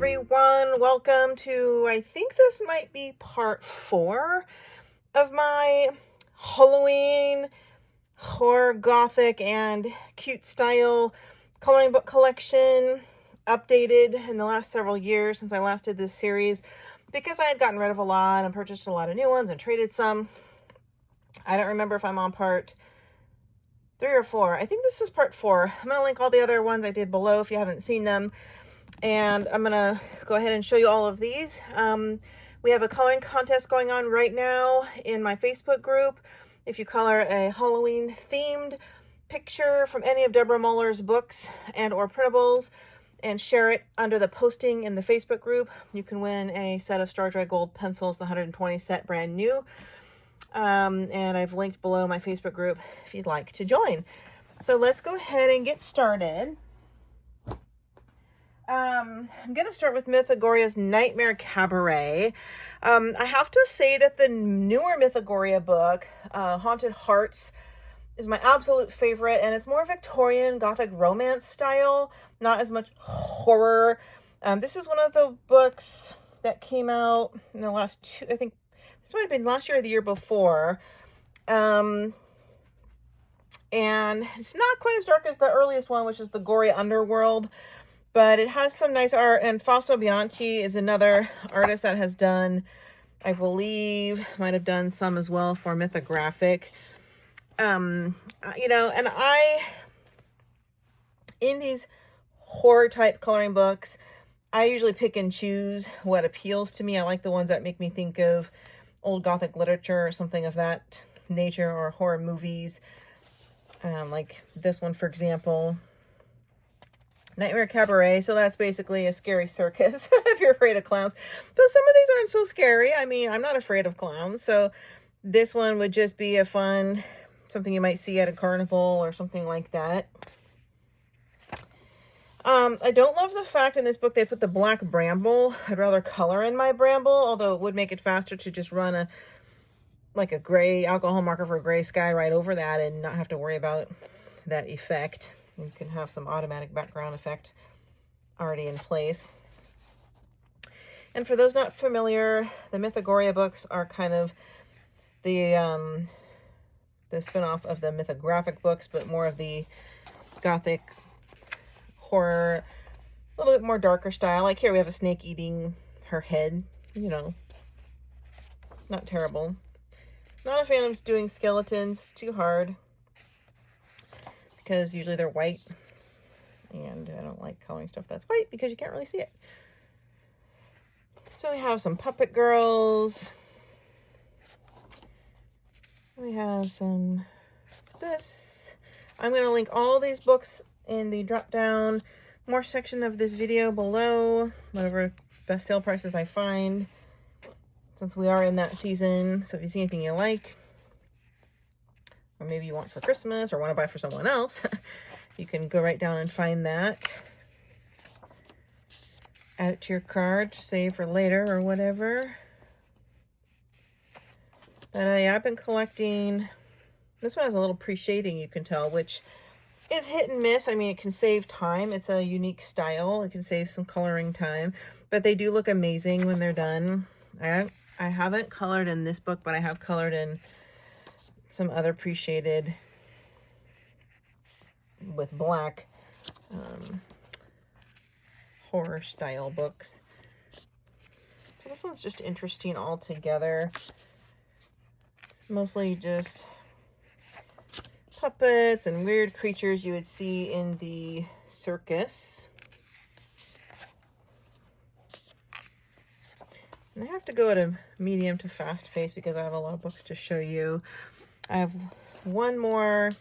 everyone. Welcome to, I think this might be part 4 of my Halloween horror, gothic, and cute style coloring book collection, updated in the last several years since I last did this series, because I had gotten rid of a lot and purchased a lot of new ones and traded some. I don't remember if I'm on part 3 or 4. I think this is part 4. I'm going to link all the other ones I did below if you haven't seen them. And I'm going to go ahead and show you all of these. We have a coloring contest going on right now in my Facebook group. If you color a Halloween themed picture from any of Deborah Muller's books and or printables and share it under the posting in the Facebook group, you can win a set of Star Dry Gold pencils, the 120 set, brand new. And I've linked below my Facebook group if you'd like to join. So let's go ahead and get started. I'm going to start with Mythogoria's Nightmare Cabaret. I have to say that the newer Mythogoria book, Haunted Hearts, is my absolute favorite, and it's more Victorian Gothic romance style, not as much horror. This is one of the books that came out in the last 2, I think this might have been last year or the year before. And it's not quite as dark as the earliest one, which is the Gory Underworld. But it has some nice art, and Fausto Bianchi is another artist that has done, I believe, might have done some as well for Mythographic. And in these horror type coloring books, I usually pick and choose what appeals to me. I like the ones that make me think of old Gothic literature or something of that nature, or horror movies. Like this one, for example. Nightmare Cabaret, so that's basically a scary circus if you're afraid of clowns. But some of these aren't so scary. I mean, I'm not afraid of clowns, so this one would just be a fun, something you might see at a carnival or something like that. I don't love the fact in this book they put the black bramble. I'd rather color in my bramble, although it would make it faster to just run a gray alcohol marker for a gray sky right over that and not have to worry about that effect. You can have some automatic background effect already in place. And for those not familiar, the Mythogoria books are kind of the spin-off of the Mythographic books, but more of the Gothic horror, a little bit more darker style. Like here we have a snake eating her head, you know, not terrible. Not a fan of doing skeletons, too hard, because usually they're white, and I don't like coloring stuff that's white because you can't really see it. So we have some puppet girls. We have some this. I'm going to link all these books in the drop down more section of this video below, whatever best sale prices I find, since we are in that season. So if you see anything you like, or maybe you want for Christmas or want to buy for someone else, you can go right down and find that. Add it to your card, save for later or whatever. And I've been collecting, this one has a little pre-shading, you can tell, which is hit and miss. I mean, it can save time. It's a unique style. It can save some coloring time, but they do look amazing when they're done. I haven't colored in this book, but I have colored in some other pre-shaded with black horror style books. So this one's just interesting altogether. It's mostly just puppets and weird creatures you would see in the circus. And I have to go at a medium to fast pace because I have a lot of books to show you. I have one more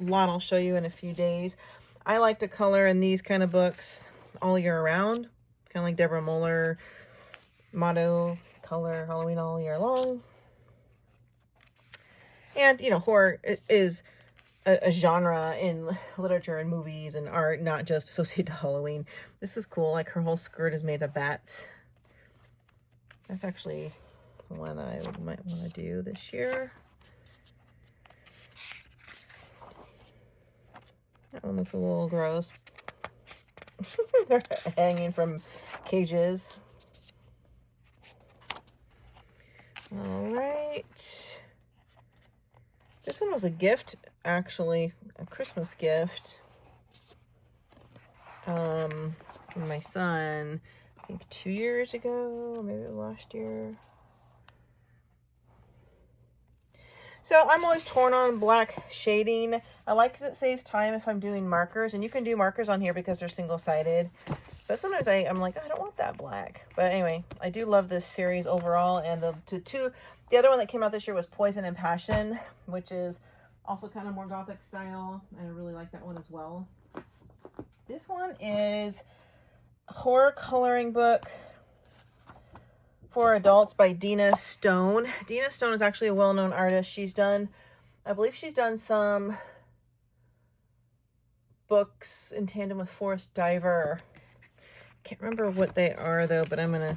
lot I'll show you in a few days. I like to color in these kind of books all year round, kind of like Deborah Muller motto, color Halloween all year long. And, you know, horror is a genre in literature and movies and art, not just associated to Halloween. This is cool. Like her whole skirt is made of bats. That's actually one that I might want to do this year. That one looks a little gross. They're hanging from cages. All right. This one was a gift, actually, a Christmas gift. From my son, I think 2 years ago, maybe last year. So I'm always torn on black shading. I like because it saves time if I'm doing markers, and you can do markers on here because they're single-sided. But sometimes I'm like, I don't want that black. But anyway, I do love this series overall. And the other one that came out this year was Poison and Passion, which is also kind of more gothic style. And I really like that one as well. This one is a horror coloring book for adults by Dina Stone. Dina Stone is actually a well-known artist. I believe she's done some books in tandem with Forrest Diver. Can't remember what they are though, but I'm gonna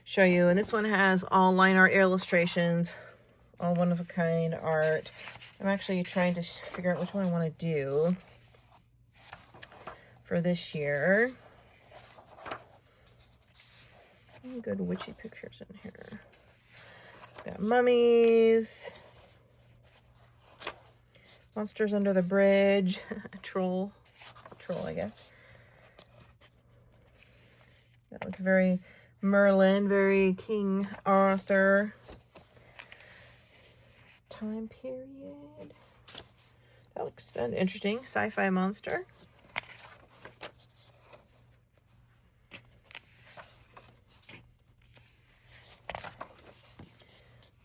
show you. And this one has all line art illustrations, all one-of-a-kind art. I'm actually trying to figure out which one I want to do for this year. Any good witchy pictures in here? Got mummies, monsters under the bridge, a troll, I guess. That looks very Merlin, very King Arthur time period. That looks interesting. Sci-fi monster.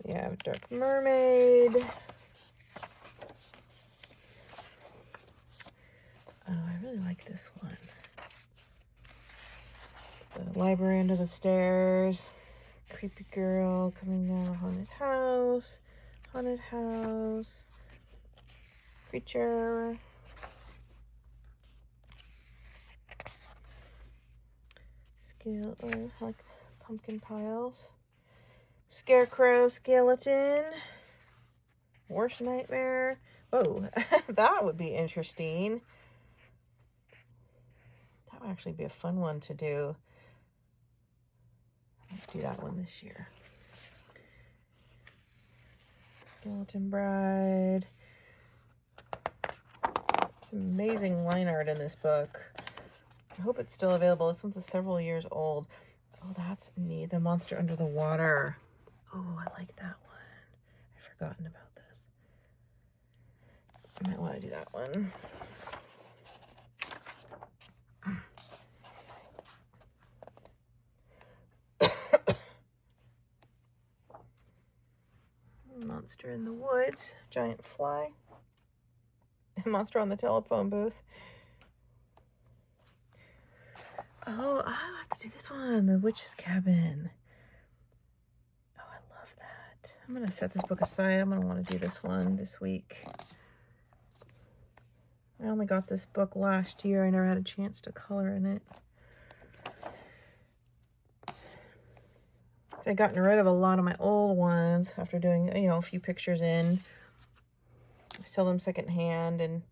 We have Dark Mermaid. Oh, I really like this one. The library under the stairs. Creepy girl coming down a haunted house. Haunted house. Creature. Like pumpkin piles. Scarecrow skeleton. Worst nightmare. Oh, that would be interesting. That would actually be a fun one to do. Let's do that one this year. Skeleton Bride. Some amazing line art in this book. I hope it's still available. This one's several years old. Oh, that's neat. The Monster Under the Water. Oh, I like that one. I've forgotten about this. I might want to do that one. Monster in the Woods. Giant fly. Monster on the telephone booth. Oh, I have to do this one. The Witch's Cabin. Oh, I love that. I'm going to set this book aside. I'm going to want to do this one this week. I only got this book last year. I never had a chance to color in it. I've gotten rid of a lot of my old ones after doing, a few pictures in. I sell them secondhand, and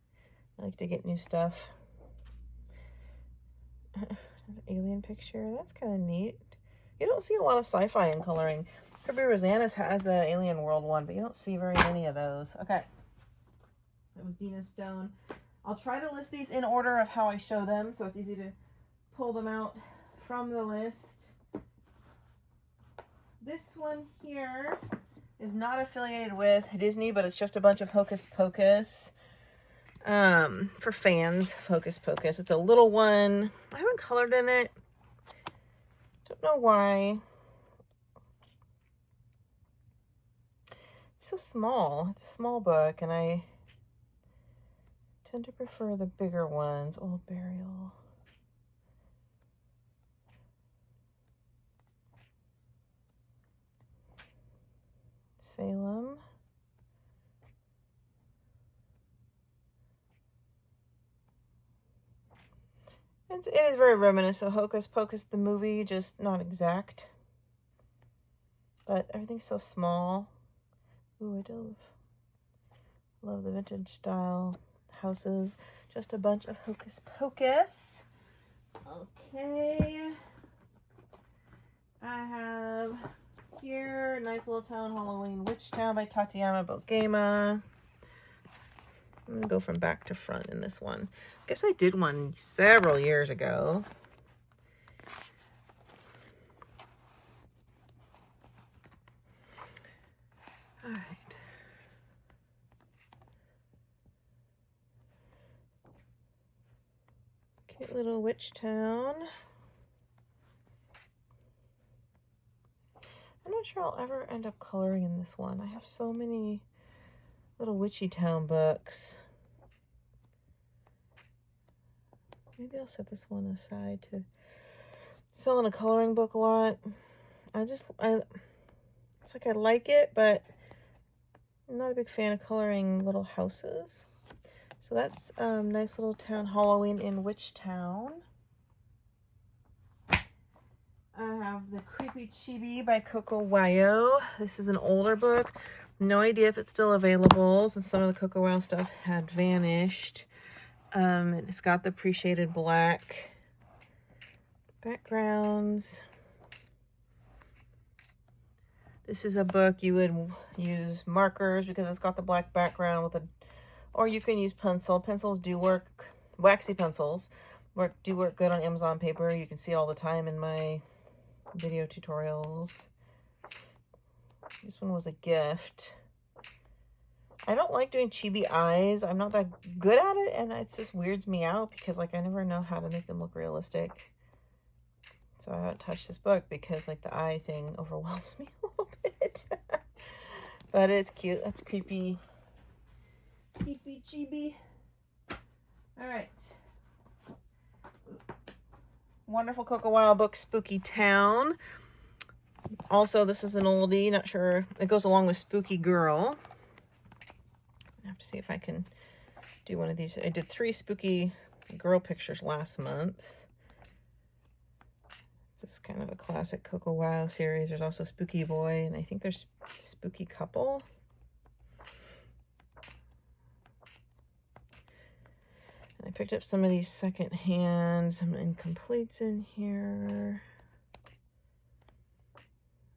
I like to get new stuff. Alien picture. That's kind of neat. You don't see a lot of sci-fi in coloring. Kirby Rosanis has the Alien World one, but you don't see very many of those. Okay. That was Dina Stone. I'll try to list these in order of how I show them, so it's easy to pull them out from the list. This one here is not affiliated with Disney, but it's just a bunch of Hocus Pocus. For fans, Hocus Pocus. It's a little one. I haven't colored in it. Don't know why. It's so small. It's a small book, and I tend to prefer the bigger ones. Old Burial. Salem. It is very reminiscent of Hocus Pocus, the movie, just not exact. But everything's so small. Ooh, I do love the vintage style houses. Just a bunch of Hocus Pocus. Okay. I have here Nice Little Town Halloween Witch Town by Tatiana Bogema. I'm going to go from back to front in this one. I guess I did one several years ago. All right. Cute little witch town. I'm not sure I'll ever end up coloring in this one. I have so many little witchy town books. Maybe I'll set this one aside to sell in a coloring book a lot. It's like I like it, but I'm not a big fan of coloring little houses. So that's Nice Little Town Halloween in Witch Town. I have The Creepy Chibi by Coco Wyo. This is an older book. No idea if it's still available since some of the Coco Wild stuff had vanished. It's got the pre-shaded black backgrounds. This is a book you would use markers because it's got the black background with a, or you can use pencil. Pencils do work, waxy pencils do work good on Amazon paper. You can see it all the time in my video tutorials. This one was a gift. I don't like doing chibi eyes. I'm not that good at it, and it just weirds me out because like I never know how to make them look realistic. So I haven't touched this book because like the eye thing overwhelms me a little bit. But it's cute. That's creepy. Creepy chibi. All right. Wonderful Coco Wild book, Spooky Town. Also, this is an oldie. Not sure. It goes along with Spooky Girl. I have to see if I can do one of these. I did 3 Spooky Girl pictures last month. This is kind of a classic Coco Wild series. There's also Spooky Boy, and I think there's Spooky Couple. I picked up some of these secondhand, some incompletes in here.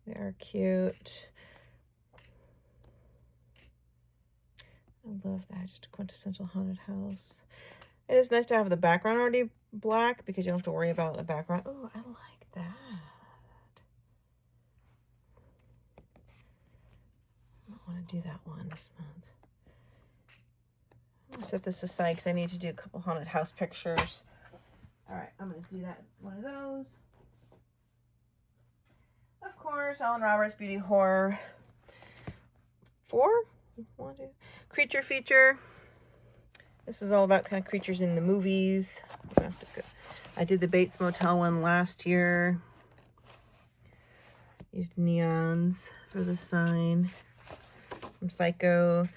They are cute. I love that, just a quintessential haunted house. It is nice to have the background already black because you don't have to worry about a background. Oh, I like that. I want to do that one this month. I'm going to set this aside because I need to do a couple haunted house pictures. All right, I'm going to do that. One of those. Of course, Ellen Roberts Beauty Horror 4. Creature feature. This is all about kind of creatures in the movies. I did the Bates Motel one last year. Used neons for the sign. From Psycho.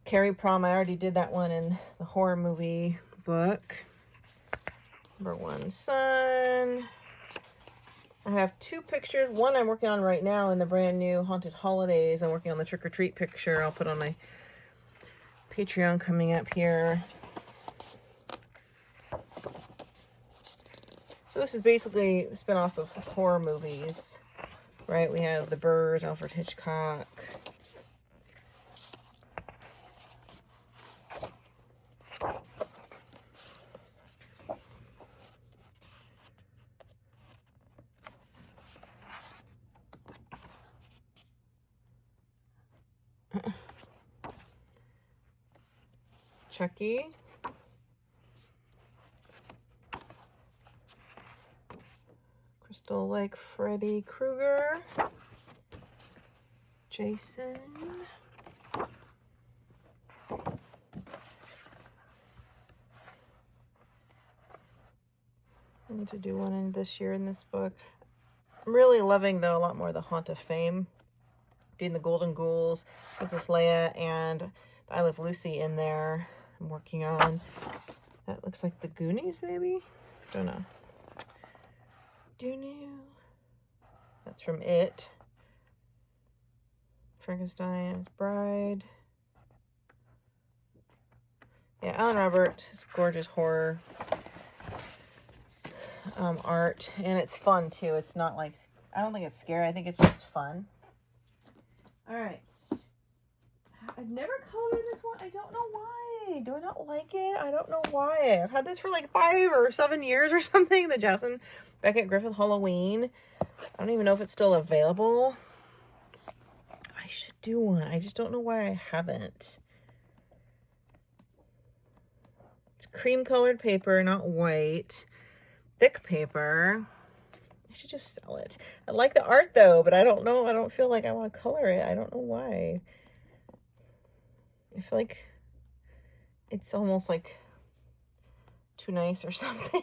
Carrie Prom, I already did that one in the horror movie book. Number 1 Son. I have 2 pictures. One I'm working on right now in the brand new Haunted Holidays. I'm working on the Trick or Treat picture. I'll put on my Patreon coming up here. So this is basically spin-offs of horror movies, right? We have The Birds, Alfred Hitchcock. Chucky. Crystal Lake Freddy Krueger. Jason. I need to do one in this year in this book. I'm really loving, though, a lot more the Haunt of Fame. Doing the Golden Ghouls, Princess Leia, and the I Love Lucy in there. I'm working on. That looks like the Goonies, maybe? Don't know. That's from It. Frankenstein's Bride. Yeah, Alan Robert, his gorgeous horror. art, and it's fun too. It's not like, I don't think it's scary. I think it's just fun. All right. I've never colored this one. I don't know why. Do I not like it? I don't know why. I've had this for like 5 or 7 years or something. The Jon Beck Halloween. I don't even know if it's still available. I should do one. I just don't know why I haven't. It's cream colored paper, not white. Thick paper. I should just sell it. I like the art though, but I don't know. I don't feel like I want to color it. I don't know why. I feel like it's almost like too nice or something.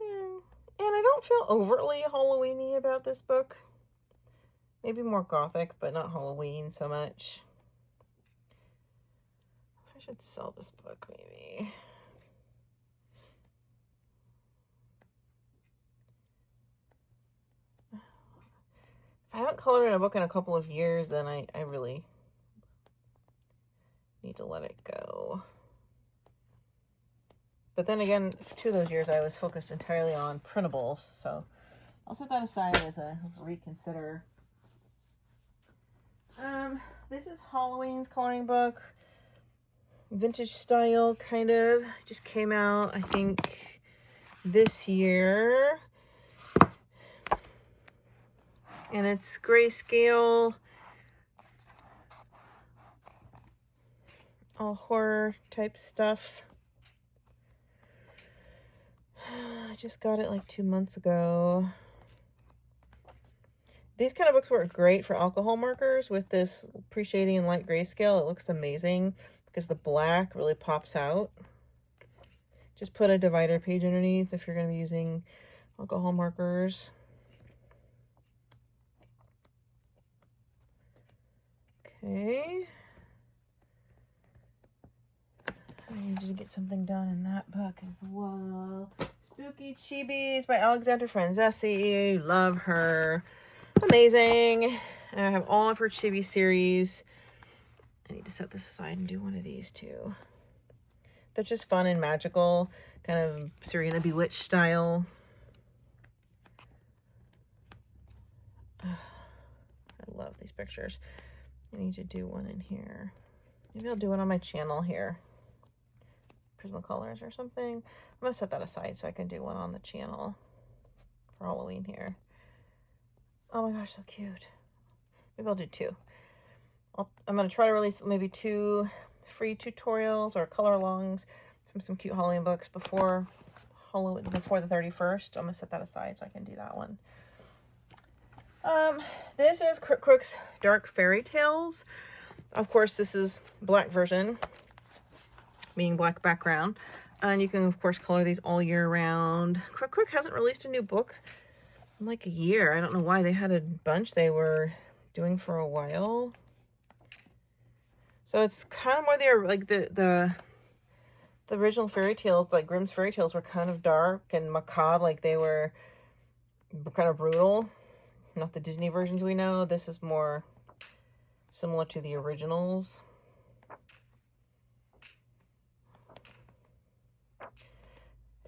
Yeah. And I don't feel overtly Halloween-y about this book. Maybe more gothic, but not Halloween so much. I should sell this book maybe. If I haven't colored in a book in a couple of years, then I really need to let it go. But then again, 2 of those years I was focused entirely on printables, so I'll set that aside as a reconsider. This is Halloween's coloring book. Vintage style, kind of. Just came out, I think, this year. And it's grayscale. All horror type stuff. I just got it like 2 months ago. These kind of books work great for alcohol markers with this pre-shading and light grayscale. It looks amazing because the black really pops out. Just put a divider page underneath if you're going to be using alcohol markers. Okay. I need to get something done in that book as well. Spooky Chibis by Alexandra Franzesi. Love her. Amazing. I have all of her Chibi series. I need to set this aside and do one of these too. They're just fun and magical, kind of Serena Bewitched style. I love these pictures. I need to do one in here. Maybe I'll do one on my channel here. Prismacolors or something. I'm going to set that aside so I can do one on the channel for Halloween here. Oh my gosh, so cute. Maybe I'll do 2. I'm going to try to release maybe 2 free tutorials or color alongs from some cute Halloween books before Halloween, before the 31st. I'm going to set that aside so I can do that one. This is Crook's Dark Fairy Tales. Of course, this is black version, meaning black background. And you can, of course, color these all year round. Crook hasn't released a new book in like a year. I don't know why. They had a bunch they were doing for a while. So it's kind of more there, like the original fairy tales, like Grimm's fairy tales, were kind of dark and macabre, like they were kind of brutal. Not the Disney versions we know. This is more similar to the originals.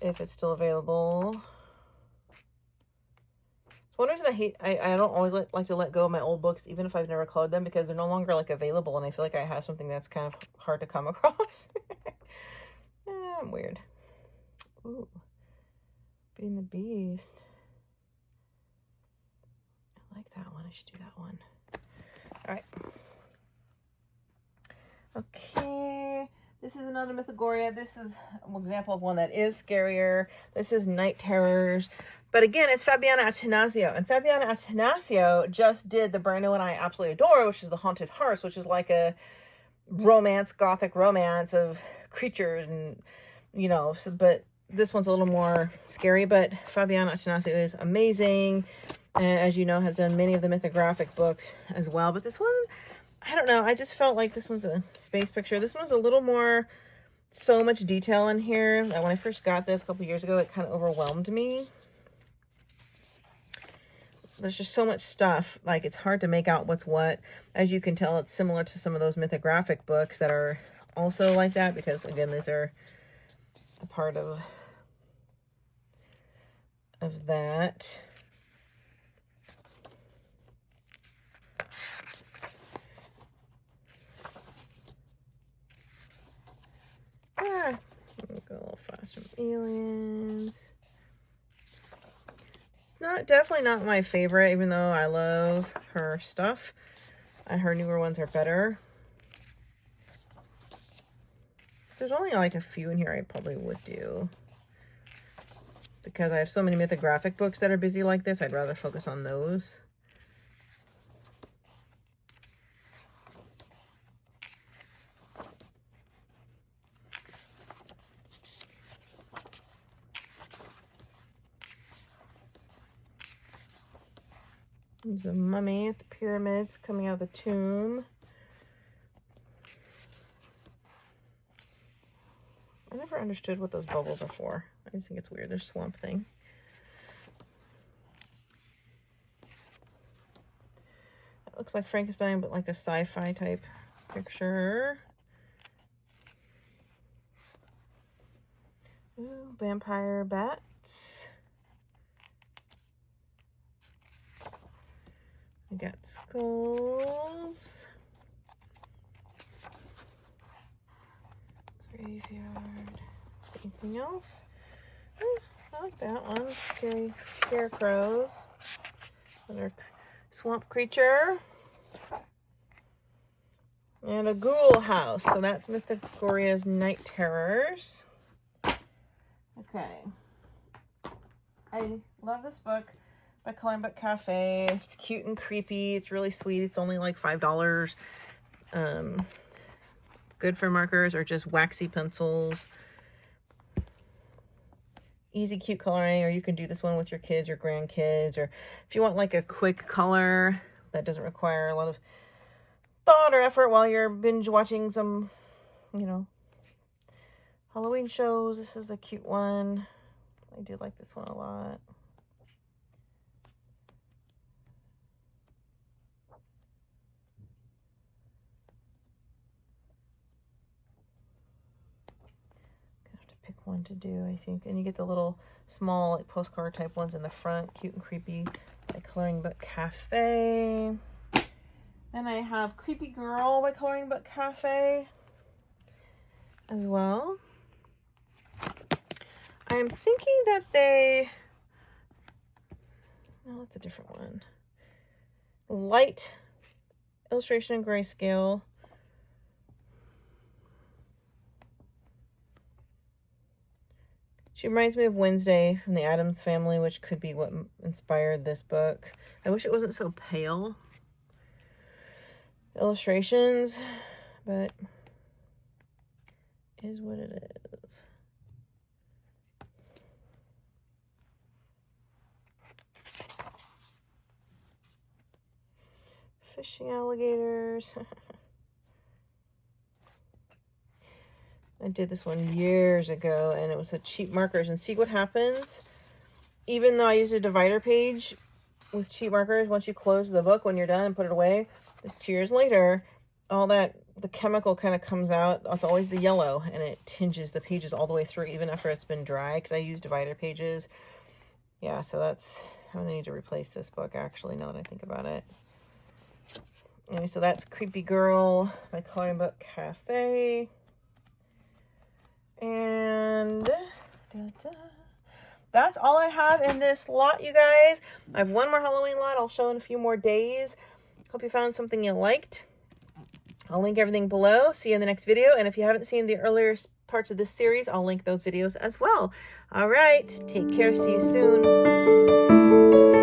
If it's still available. One reason I don't always like to let go of my old books, even if I've never colored them, because they're no longer like available, and I feel like I have something that's kind of hard to come across. I'm weird. Ooh, Being the Beast. I like that one. I should do that one. All right. Okay. This is another Mythogoria. This is an example of one that is scarier. This is Night Terrors. But again, it's Fabiana Attanasio. And Fabiana Attanasio just did the brand new one I absolutely adore, which is The Haunted Hearts, which is like a romance, gothic romance of creatures and, you know, so, but this one's a little more scary. But Fabiana Attanasio is amazing. And as you know, has done many of the mythographic books as well. But this one, I don't know. I just felt like this one's a space picture. This one's a little more, so much detail in here. When I first got this a couple years ago, it kind of overwhelmed me. There's just so much stuff. Like, it's hard to make out what's what. As you can tell, it's similar to some of those mythographic books that are also like that. Because, again, these are a part of of that. Ah, let me go a little faster. Aliens. Definitely not my favorite, even though I love her stuff. Her newer ones are better. There's only like a few in here I probably would do. Because I have so many mythographic books that are busy like this, I'd rather focus on those. There's a mummy at the pyramids coming out of the tomb. I never understood what those bubbles are for. I just think it's weird. There's Swamp Thing. It looks like Frankenstein, but like a sci-fi type picture. Ooh, vampire bats. We got skulls. Graveyard. Anything else? Oh, I like that one. Scary scarecrows. Another swamp creature. And a ghoul house. So that's Mythogoria's Night Terrors. Okay. I love this book by Coloring Book Cafe. It's cute and creepy. It's really sweet. It's only like $5. Good for markers or just waxy pencils. Easy, cute coloring, or you can do this one with your kids or grandkids, or if you want like a quick color that doesn't require a lot of thought or effort while you're binge watching some, you know, Halloween shows. This is a cute one. I do like this one a lot. One to do, I think. And you get the little small like postcard type ones in the front, cute and creepy, by Coloring Book Cafe. Then I have Creepy Girl by Coloring Book Cafe as well. I'm thinking that they, no, that's a different one. Light illustration and grayscale. She reminds me of Wednesday from the Addams Family, which could be what inspired this book. I wish it wasn't so pale. Illustrations, but is what it is. Fishing alligators. I did this one years ago, and it was a cheap markers. And see what happens? Even though I used a divider page with cheap markers, once you close the book, when you're done and put it away, 2 years later, all that, the chemical kind of comes out. It's always the yellow, and it tinges the pages all the way through, even after it's been dry, because I use divider pages. Yeah, so that's, I'm going to need to replace this book, actually, now that I think about it. Anyway, so that's Creepy Girl by Coloring Book Cafe. And that's all I have in this lot, you guys. I have one more Halloween lot I'll show in a few more days. Hope you found something you liked. I'll link everything below. See you in the next video. And if you haven't seen the earlier parts of this series, I'll link those videos as well. All right. Take care. See you soon.